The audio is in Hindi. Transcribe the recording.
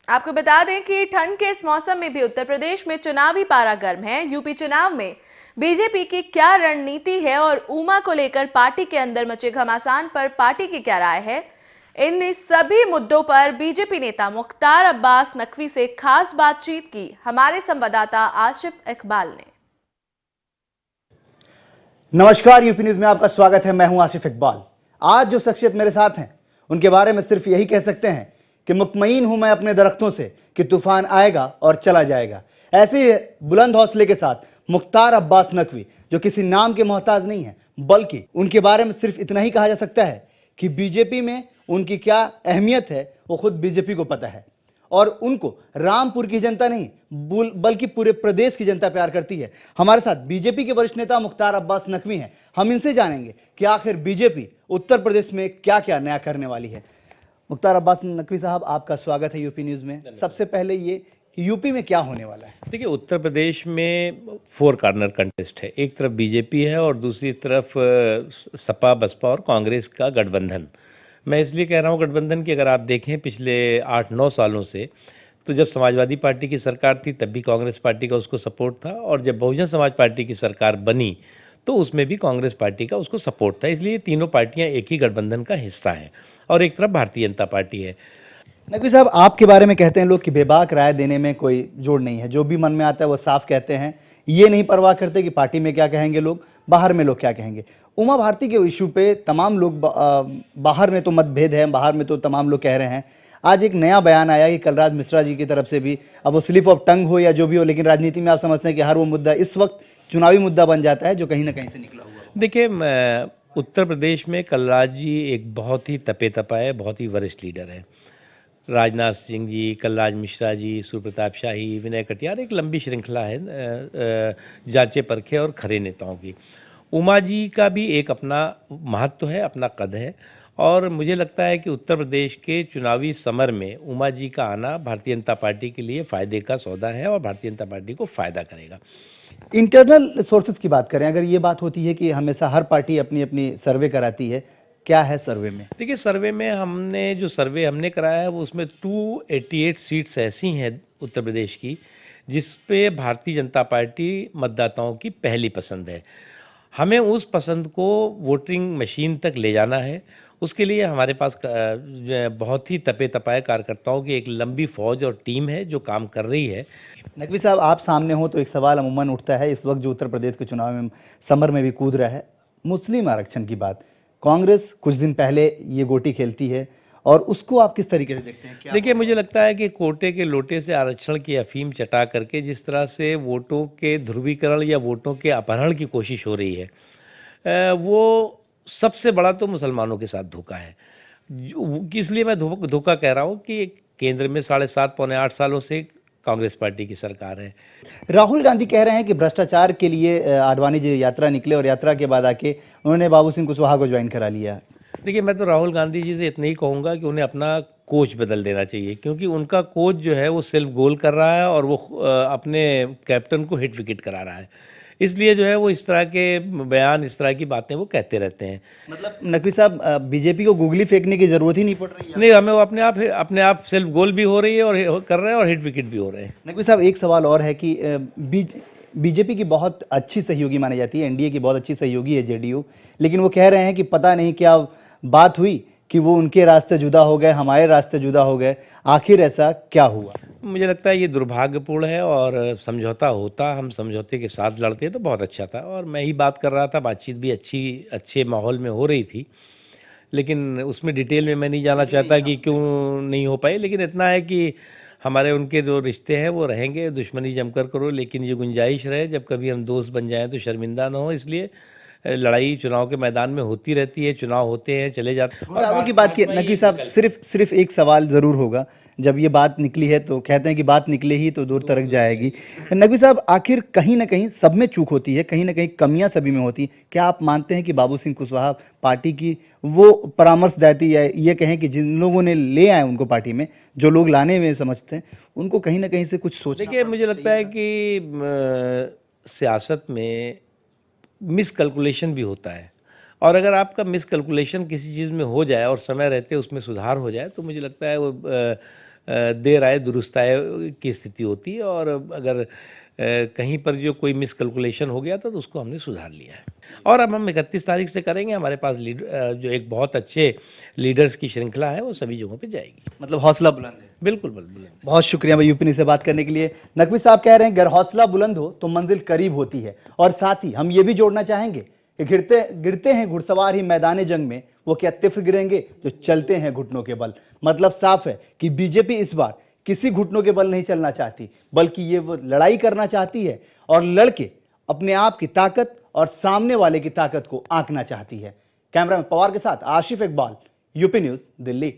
आपको बता दें कि ठंड के इस मौसम में भी उत्तर प्रदेश में चुनावी पारा गर्म है। यूपी चुनाव में बीजेपी की क्या रणनीति है और उमा को लेकर पार्टी के अंदर मचे घमासान पर पार्टी की क्या राय है, इन सभी मुद्दों पर बीजेपी नेता मुख्तार अब्बास नकवी से खास बातचीत की हमारे संवाददाता आसिफ इकबाल ने। नमस्कार, यूपी न्यूज में आपका स्वागत है। मैं हूं आसिफ इकबाल। आज जो शख्सियत मेरे साथ हैं उनके बारे में सिर्फ यही कह सकते हैं कि मुतमईन हूं मैं अपने दरख्तों से कि तूफान आएगा और चला जाएगा। ऐसे ही बुलंद हौसले के साथ मुख्तार अब्बास नकवी, जो किसी नाम के मोहताज नहीं है, बल्कि उनके बारे में सिर्फ इतना ही कहा जा सकता है कि बीजेपी में उनकी क्या अहमियत है वो खुद बीजेपी को पता है और उनको रामपुर की जनता नहीं बल्कि पूरे प्रदेश की जनता प्यार करती है। हमारे साथ बीजेपी के वरिष्ठ नेता मुख्तार अब्बास नकवी हैं। हम इनसे जानेंगे कि आखिर बीजेपी उत्तर प्रदेश में क्या क्या नया करने वाली है। मुख्तार अब्बास नकवी साहब, आपका स्वागत है यूपी न्यूज में। सबसे पहले ये कि यूपी में क्या होने वाला है? देखिए, उत्तर प्रदेश में 4 कॉर्नर कंटेस्ट है। एक तरफ बीजेपी है और दूसरी तरफ सपा, बसपा और कांग्रेस का गठबंधन। मैं इसलिए कह रहा हूँ गठबंधन की, अगर आप देखें पिछले 8-9 सालों से, तो जब समाजवादी पार्टी की सरकार थी तब भी कांग्रेस पार्टी का उसको सपोर्ट था, और जब बहुजन समाज पार्टी की सरकार बनी तो उसमें भी कांग्रेस पार्टी का उसको सपोर्ट था। इसलिए तीनों पार्टियां एक ही गठबंधन का हिस्सा हैं और एक तरफ भारतीय जनता पार्टी है। नकवी साहब, आपके बारे में कहते हैं लोग कि बेबाक राय देने में कोई जोड़ नहीं है, जो भी मन में आता है वो साफ कहते हैं। ये नहीं परवाह करते कि पार्टी में क्या कहेंगे लोग, बाहर में लोग क्या कहेंगे। उमा भारती के इशू पे तमाम लोग बाहर में तो मतभेद है, बाहर में तो तमाम लोग कह रहे हैं। आज एक नया बयान आया कि कलराज मिश्रा जी की तरफ से भी, अब वो स्लिप ऑफ टंग हो या जो भी हो, लेकिन राजनीति में आप समझते हैं कि हर वो मुद्दा इस वक्त चुनावी मुद्दा बन जाता है जो कहीं ना कहीं से निकला हुआ है। देखिए, उत्तर प्रदेश में कलराज जी एक बहुत ही तपे तपाए, बहुत ही वरिष्ठ लीडर हैं। राजनाथ सिंह जी, कलराज मिश्रा जी, सुप्रताप शाही, विनय कटियार, एक लंबी श्रृंखला है जांचे परखे और खरे नेताओं की। उमा जी का भी एक अपना महत्व है, अपना कद है, और मुझे लगता है कि उत्तर प्रदेश के चुनावी समर में उमा जी का आना भारतीय जनता पार्टी के लिए फायदे का सौदा है और भारतीय जनता पार्टी को फायदा करेगा। इंटरनल सोर्सेज की बात करें, अगर ये बात होती है कि हमेशा हर पार्टी अपनी अपनी सर्वे कराती है, क्या है सर्वे में? देखिए, सर्वे में जो सर्वे हमने कराया है वो उसमें 288 सीट्स ऐसी हैं उत्तर प्रदेश की जिस पे भारतीय जनता पार्टी मतदाताओं की पहली पसंद है। हमें उस पसंद को वोटिंग मशीन तक ले जाना है। उसके लिए हमारे पास जो है बहुत ही तपे तपाए कार्यकर्ताओं की एक लंबी फौज और टीम है जो काम कर रही है। नकवी साहब, आप सामने हो तो एक सवाल अमूमन उठता है इस वक्त जो उत्तर प्रदेश के चुनाव में समर में भी कूद रहा है, मुस्लिम आरक्षण की बात। कांग्रेस कुछ दिन पहले ये गोटी खेलती है और उसको आप किस तरीके से देखते हैं? क्या देखिए, मुझे लगता है कि कोटे के लोटे से आरक्षण की अफीम चटा करके जिस तरह से वोटों के ध्रुवीकरण या वोटों के अपहरण की कोशिश हो रही है, वो सबसे बड़ा तो मुसलमानों के साथ धोखा है। इसलिए मैं धोखा कह रहा हूँ कि केंद्र में 7.5 पौने 8 सालों से कांग्रेस पार्टी की सरकार है। राहुल गांधी कह रहे हैं कि भ्रष्टाचार के लिए आडवाणी जी यात्रा निकले और यात्रा के बाद आके उन्होंने बाबू सिंह कुशवाहा को ज्वाइन करा लिया। देखिए, मैं तो राहुल गांधी जी से इतना ही कहूँगा कि उन्हें अपना कोच बदल देना चाहिए, क्योंकि उनका कोच जो है वो सेल्फ गोल कर रहा है और वो अपने कैप्टन को हिट विकेट करा रहा है। इसलिए जो है वो इस तरह के बयान, इस तरह की बातें वो कहते रहते हैं। मतलब नकवी साहब, बीजेपी को गूगली फेंकने की जरूरत ही नहीं पड़ रही है? नहीं, हमें वो अपने आप सेल्फ गोल भी हो रही है और कर रहे हैं और हिट विकेट भी हो रहे हैं। नकवी साहब, एक सवाल और है कि बीजेपी की बहुत अच्छी सहयोगी मानी जाती है, एनडीए की बहुत अच्छी सहयोगी है जेडीयू, लेकिन वो कह रहे हैं कि पता नहीं क्या बात हुई कि वो उनके रास्ते जुदा हो गए, हमारे रास्ते जुदा हो गए। आखिर ऐसा क्या हुआ? मुझे लगता है ये दुर्भाग्यपूर्ण है, और समझौता होता, हम समझौते के साथ लड़ते तो बहुत अच्छा था। और मैं ही बात कर रहा था, बातचीत भी अच्छे माहौल में हो रही थी, लेकिन उसमें डिटेल में मैं नहीं जाना चाहता कि क्यों नहीं हो पाई। लेकिन इतना है कि हमारे उनके जो रिश्ते हैं वो रहेंगे। दुश्मनी जमकर करो, लेकिन ये गुंजाइश रहे जब कभी हम दोस्त बन जाएं तो शर्मिंदा ना हो। इसलिए लड़ाई चुनाव के मैदान में होती रहती है, चुनाव होते हैं, चले जाते हैं। आगे की बात की नकवी साहब, सिर्फ एक सवाल जरूर होगा, जब ये बात निकली है तो कहते हैं कि बात निकले ही तो दूर तक जाएगी। नकवी साहब, आखिर कहीं ना कहीं सब में चूक होती है, कहीं ना कहीं कमियां सभी में होती। क्या आप मानते हैं कि बाबू सिंह कुशवाहा पार्टी की वो परामर्शदाती है, ये कहें कि जिन लोगों ने ले आए उनको पार्टी में, जो लोग लाने में समझते हैं, उनको कहीं ना कहीं से कुछ सोचना? देखिए, मुझे लगता है कि सियासत में मिस कैलकुलेशन भी होता है, और अगर आपका मिस कैलकुलेशन किसी चीज़ में हो जाए और समय रहते उसमें सुधार हो जाए तो मुझे लगता है वो देर आए दुरुस्त आए की स्थिति होती है, और अगर कहीं पर जो कोई मिसकैलकुलेशन हो गया था तो उसको हमने सुधार लिया है। और अब हम 31 तारीख से करेंगे। हमारे पास जो एक बहुत अच्छे लीडर्स की श्रृंखला है वो सभी जगहों पे जाएगी। मतलब हौसला बुलंद है। बिल्कुल बुलंद। बहुत शुक्रिया भाई यूपी न्यूज़ से बात करने के लिए। नकवी साहब कह रहे हैं अगर हौसला बुलंद हो तो मंजिल करीब होती है, और साथ ही हम ये भी जोड़ना चाहेंगे कि गिरते हैं घुड़सवार ही मैदान जंग में, वो क्या तिफ्र गिरेंगे जो चलते हैं घुटनों के बल। मतलब साफ है कि बीजेपी इस बार किसी घुटनों के बल नहीं चलना चाहती, बल्कि ये वो लड़ाई करना चाहती है और लड़के अपने आप की ताकत और सामने वाले की ताकत को आंकना चाहती है। कैमरा में पवार के साथ आशिफ इकबाल, यूपी न्यूज़, दिल्ली।